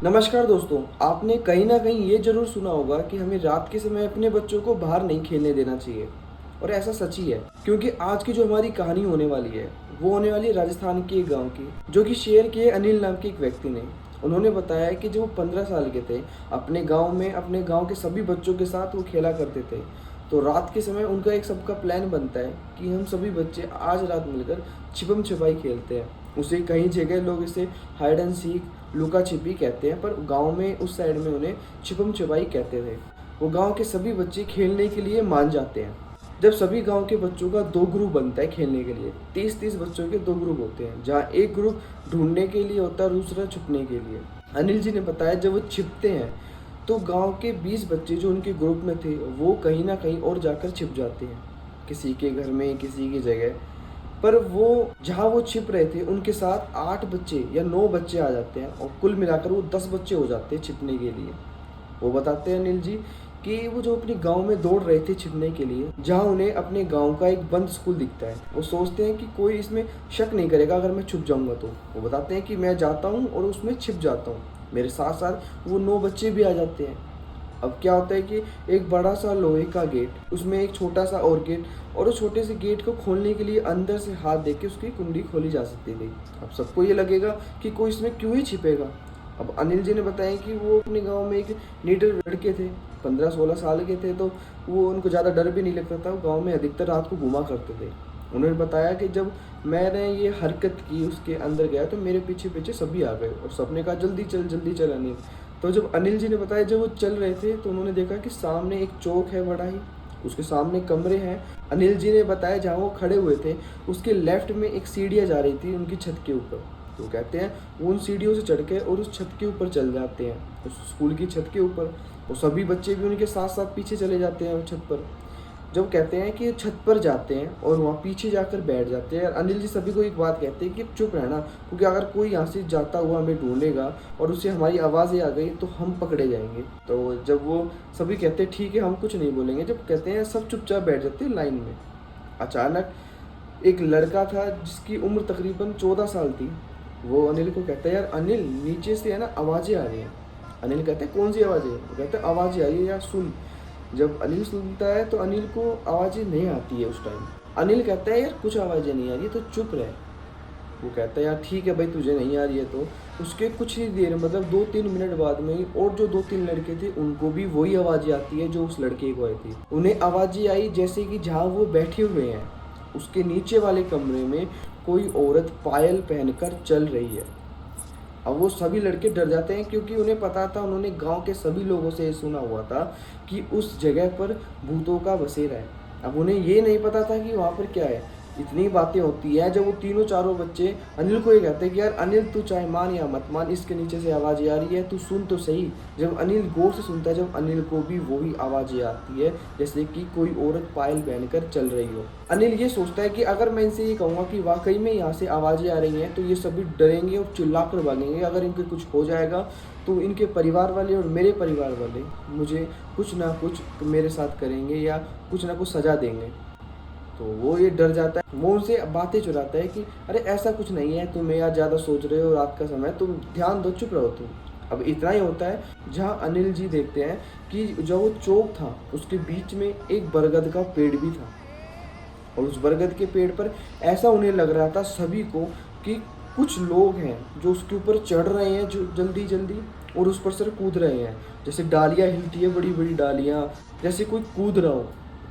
नमस्कार दोस्तों, आपने कहीं न कहीं ये ज़रूर सुना होगा कि हमें रात के समय अपने बच्चों को बाहर नहीं खेलने देना चाहिए और ऐसा सच ही है क्योंकि आज की जो हमारी कहानी होने वाली है, वो होने वाली है राजस्थान के एक गाँव की, जो कि शेयर किए अनिल नाम के एक व्यक्ति ने। उन्होंने बताया कि जब वो 15 साल के थे, अपने गाँव में अपने गाँव के सभी बच्चों के साथ वो खेला करते थे। तो रात के समय उनका एक सबका प्लान बनता है कि हम सभी बच्चे आज रात मिलकर छिपम-छिपाई खेलते हैं। उसे कई जगह लोग इसे हाइड एंड सीक, लुका-छिपी कहते हैं, पर गाँव में उस साइड में उन्हें छिपम-छिपाई कहते थे। वो गाँव के सभी बच्चे खेलने के लिए मान जाते हैं। जब सभी गाँव के बच्चों का 2 ग्रुप बनता है खेलने के लिए, 30-30 बच्चों के 2 ग्रुप होते हैं, जहाँ एक ग्रुप ढूँढने के लिए होता है, दूसरा छुपने के लिए। अनिल जी ने बताया जब वो छिपते हैं, तो गाँव के 20 बच्चे जो उनके ग्रुप में थे, वो कहीं न कहीं और जाकर छिप जाते हैं। किसी के घर में, किसी की जगह। पर वो जहाँ वो छिप रहे थे उनके साथ 8 बच्चे या 9 बच्चे आ जाते हैं और कुल मिलाकर वो 10 बच्चे हो जाते हैं छिपने के लिए। वो बताते हैं अनिल जी कि वो जो अपने गाँव में दौड़ रहे थे छिपने के लिए, जहाँ उन्हें अपने गाँव का एक बंद स्कूल दिखता है। वो सोचते हैं कि कोई इसमें शक नहीं करेगा अगर मैं छुप जाऊँगा तो। वो बताते हैं कि मैं जाता हूँ और उसमें छिप जाता हूँ। मेरे साथ-साथ वो 9 बच्चे भी आ जाते हैं। अब क्या होता है कि एक बड़ा सा लोहे का गेट, उसमें एक छोटा सा और गेट, और उस छोटे से गेट को खोलने के लिए अंदर से हाथ दे के उसकी कुंडी खोली जा सकती थी। अब सबको ये लगेगा कि कोई इसमें क्यों ही छिपेगा। अब अनिल जी ने बताया कि वो अपने गांव में एक निडर लड़के थे, 15-16 साल के थे, तो वो उनको ज़्यादा डर भी नहीं लगता था। वो गाँव में अधिकतर रात को घूमा करते थे। उन्होंने बताया कि जब मैंने ये हरकत की उसके अंदर गया तो मेरे पीछे पीछे सभी आ गए और सबने कहा जल्दी चल अनिल। तो जब अनिल जी ने बताया जब वो चल रहे थे तो उन्होंने देखा कि सामने एक चौक है बड़ा ही, उसके सामने कमरे हैं। अनिल जी ने बताया जहाँ वो खड़े हुए थे उसके लेफ्ट में एक सीढ़ियाँ जा रही थी उनकी छत के ऊपर। तो कहते हैं वो उन सीढ़ियों से चढ़ के और उस छत के ऊपर चल जाते हैं, उस स्कूल की छत के ऊपर, और सभी बच्चे भी उनके साथ साथ पीछे चले जाते हैं उस छत पर। जब कहते हैं कि छत पर जाते हैं और वहाँ पीछे जाकर बैठ जाते हैं, और अनिल जी सभी को एक बात कहते हैं कि चुप रहना, क्योंकि अगर कोई यहाँ से जाता हुआ हमें ढूंढेगा और उसे हमारी आवाज़ें आ गई तो हम पकड़े जाएंगे। तो जब वो सभी कहते हैं ठीक है हम कुछ नहीं बोलेंगे, जब कहते हैं सब चुपचाप बैठ जाते हैं लाइन में। अचानक एक लड़का था जिसकी उम्र तकरीबन 14 साल थी। वो अनिल को कहता है यार अनिल, नीचे से है ना आवाज़ें आ रही हैं। अनिल कहते हैं कौन सी आवाज़ें? वो कहते हैं आवाज़ें आ रही है यार सुन। जब अनिल सुनता है तो अनिल को आवाज़ें नहीं आती है उस टाइम। अनिल कहता है यार कुछ आवाज़ें नहीं आ रही तो चुप रहे। वो कहता है यार ठीक है भाई तुझे नहीं आ रही है तो। उसके कुछ ही देर मतलब 2-3 मिनट बाद में ही और जो 2-3 लड़के थे उनको भी वही आवाज़ें आती है जो उस लड़के को आई थी। उन्हें आवाज़ें आई जैसे कि जहाँ वो बैठे हुए हैं उसके नीचे वाले कमरे में कोई औरत पायल पहनकर चल रही है। अब वो सभी लड़के डर जाते हैं क्योंकि उन्हें पता था, उन्होंने गांव के सभी लोगों से ये सुना हुआ था कि उस जगह पर भूतों का बसेरा है। अब उन्हें ये नहीं पता था कि वहाँ पर क्या है। इतनी बातें होती है जब वो तीनों चारों बच्चे अनिल को ये कहते हैं कि यार अनिल तू चाहे मान या मत मान, इसके नीचे से आवाज़ें आ रही है, तू सुन तो सही। जब अनिल गौर से सुनता है, जब अनिल को भी वही आवाज़ें आती है जैसे कि कोई औरत पायल पहनकर चल रही हो। अनिल ये सोचता है कि अगर मैं इनसे ये कहूँगा कि वाकई में यहाँ से आवाज़ें आ रही हैं तो ये सभी डरेंगे और चिल्ला कर भागेंगे। अगर इनके कुछ हो जाएगा तो इनके परिवार वाले और मेरे परिवार वाले मुझे कुछ ना कुछ मेरे साथ करेंगे या कुछ ना कुछ सज़ा देंगे। तो वो ये डर जाता है, वो उनसे बातें चुराता है कि अरे ऐसा कुछ नहीं है, तुम यार ज़्यादा सोच रहे हो, रात का समय, तुम ध्यान दो, चुप रहो तुम। अब इतना ही होता है जहाँ अनिल जी देखते हैं कि जो वो चौक था उसके बीच में एक बरगद का पेड़ भी था, और उस बरगद के पेड़ पर ऐसा उन्हें लग रहा था सभी को कि कुछ लोग हैं जो उसके ऊपर चढ़ रहे हैं जो जल्दी जल्दी, और उस पर से कूद रहे हैं। जैसे डालियाँ हिलती है, बड़ी बड़ी डालियाँ, जैसे कोई कूद रहा हो,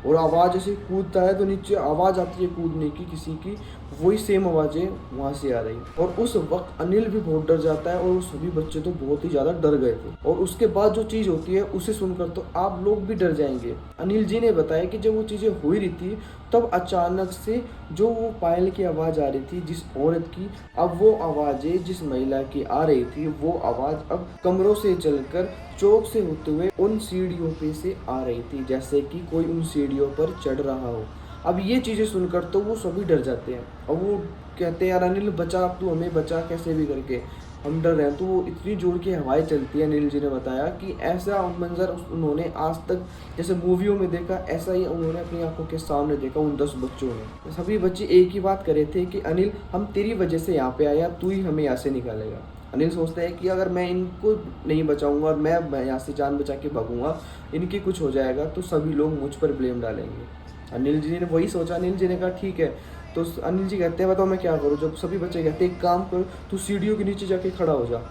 और आवाज़ ऐसे कूदता है तो नीचे आवाज़ आती है कूदने की किसी की, वही सेम आवाज़ें वहाँ से आ रही। और उस वक्त अनिल भी बहुत डर जाता है और वो सभी बच्चे तो बहुत ही ज़्यादा डर गए थे। और उसके बाद जो चीज़ होती है उसे सुनकर तो आप लोग भी डर जाएंगे। अनिल जी ने बताया कि जब वो चीज़ें हो रही थी तब अचानक से जो वो पायल की आवाज़ आ रही थी जिस औरत की, अब वो आवाज़ें जिस महिला की आ रही थी वो आवाज़ अब कमरों से चलकर चौक से होते हुए उन सीढ़ियों पे से आ रही थी, जैसे कि कोई उन सीढ़ियों पर चढ़ रहा हो। अब ये चीज़ें सुनकर तो वो सभी डर जाते हैं और वो कहते हैं यार अनिल बचा, अब तू हमें बचा कैसे भी करके, हम डर रहे हैं। तो वो इतनी जोर की हवाएं चलती है, अनिल जी ने बताया कि ऐसा मंजर उन्होंने आज तक जैसे मूवियों में देखा ऐसा ही उन्होंने अपनी आंखों के सामने देखा उन 10 बच्चों ने। सभी बच्चे एक ही बात कर रहे थे कि अनिल हम तेरी वजह से यहाँ पे आए, अब तू ही हमें यहाँ से निकालेगा। अनिल सोचता है कि अगर मैं इनको नहीं बचाऊँगा और मैं यहाँ से जान बचा के भागूँगा, इनके कुछ हो जाएगा तो सभी लोग मुझ पर ब्लेम डालेंगे। अनिल जी ने वही सोचा, अनिल जी ने कहा ठीक है। तो अनिल जी कहते हैं बताओ मैं क्या करूँ? जब सभी बच्चे कहते हैं एक काम करो, तू सीढ़ियों के नीचे जाके खड़ा हो जा,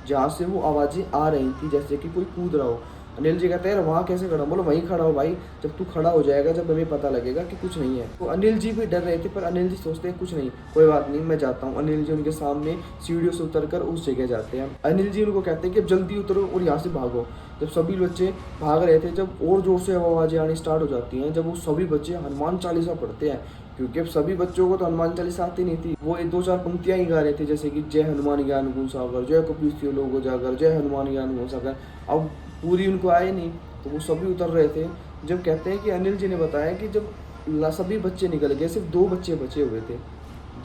जहाँ से वो आवाज़ें आ रही थी जैसे कि कोई कूद रहा हो। अनिल जी कहते हैं यार वहाँ कैसे खड़ा? बोलो वहीं खड़ा हो भाई, जब तू खड़ा हो जाएगा जब हमें पता लगेगा कि कुछ नहीं है। तो अनिल जी भी डर रहे थे, पर अनिल जी सोचते हैं कुछ नहीं, कोई बात नहीं, मैं जाता हूँ। अनिल जी उनके सामने सीढ़ियों से उतरकर उस जगह जाते हैं। अनिल जी उनको कहते हैं कि अब जल्दी उतरो और यहाँ से भागो। जब सभी बच्चे भाग रहे थे, जब और ज़ोर से आवाज़ें आनी स्टार्ट हो जाती हैं, जब वो सभी बच्चे हनुमान चालीसा पढ़ते हैं, क्योंकि अब सभी बच्चों को तो हनुमान चालीसा आती नहीं थी। वो एक दो चार पंक्तियाँ ही गा रहे थे, जैसे कि जय हनुमान ज्ञान गुण सागर, जय कपीस तियों लोक उजागर, जय हनुमान ज्ञान गुण सागर। अब पूरी उनको आए नहीं, तो वो सभी उतर रहे थे। जब कहते हैं कि अनिल जी ने बताया कि जब सभी बच्चे निकल गए, सिर्फ 2 बच्चे बचे हुए थे।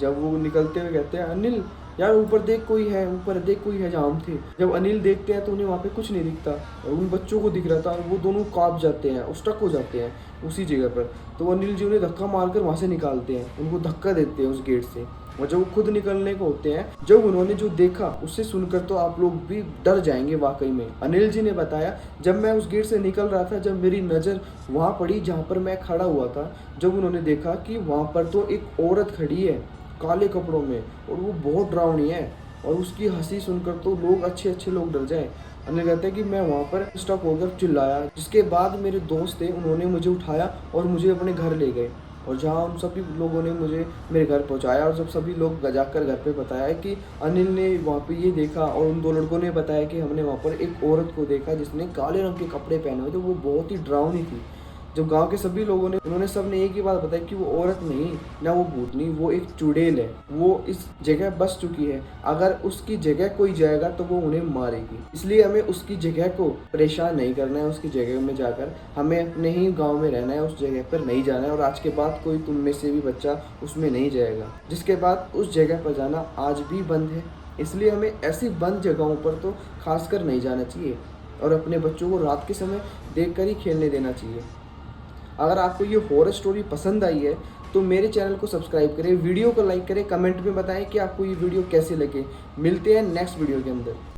जब वो निकलते हुए कहते हैं अनिल यार ऊपर देख कोई है, ऊपर देख कोई है जहाँ हम थे। जब अनिल देखते हैं तो उन्हें वहाँ पे कुछ नहीं दिखता, और उन बच्चों को दिख रहा था, और वो दोनों काँप जाते हैं और स्टक हो जाते हैं उसी जगह पर। तो अनिल जी उन्हें धक्का मारकर वहाँ से निकालते हैं, उनको धक्का देते हैं उस गेट से। और जब वो खुद निकलने को होते हैं, जब उन्होंने जो देखा उससे सुनकर तो आप लोग भी डर जाएंगे वाकई में। अनिल जी ने बताया जब मैं उस गेट से निकल रहा था, जब मेरी नज़र वहाँ पड़ी जहाँ पर मैं खड़ा हुआ था, जब उन्होंने देखा कि वहाँ पर तो एक औरत खड़ी है काले कपड़ों में, और वो बहुत डरावनी है, और उसकी हंसी सुनकर तो लोग अच्छे लोग डर जाए। अनिल कहते हैं कि मैं वहाँ पर स्टक होकर चिल्लाया, जिसके बाद मेरे दोस्त थे उन्होंने मुझे उठाया और मुझे अपने घर ले गए, और जहाँ उन सभी लोगों ने मुझे मेरे घर पहुँचाया। और जब सभी लोग जाकर घर पे बताया कि अनिल ने वहाँ पे ये देखा, और उन 2 लड़कों ने बताया कि हमने वहाँ पर एक औरत को देखा जिसने काले रंग के कपड़े पहने हुए थे, वो बहुत ही डरावनी थी। जब गांव के सभी लोगों ने उन्होंने सबने एक ही बात बताई कि वो औरत नहीं, ना वो भूतनी, वो एक चुड़ैल है, वो इस जगह बस चुकी है, अगर उसकी जगह कोई जाएगा तो वो उन्हें मारेगी। इसलिए हमें उसकी जगह को परेशान नहीं करना है, उसकी जगह में जाकर हमें अपने ही गांव में रहना है, उस जगह पर नहीं जाना है। और आज के बाद कोई तुम में से भी बच्चा उसमें नहीं जाएगा, जिसके बाद उस जगह पर जाना आज भी बंद है। इसलिए हमें ऐसी बंद जगहों पर तो खासकर नहीं जाना चाहिए, और अपने बच्चों को रात के समय देखकर ही खेलने देना चाहिए। अगर आपको ये हॉरर स्टोरी पसंद आई है तो मेरे चैनल को सब्सक्राइब करें, वीडियो को लाइक करें, कमेंट में बताएं कि आपको ये वीडियो कैसे लगे। मिलते हैं नेक्स्ट वीडियो के अंदर।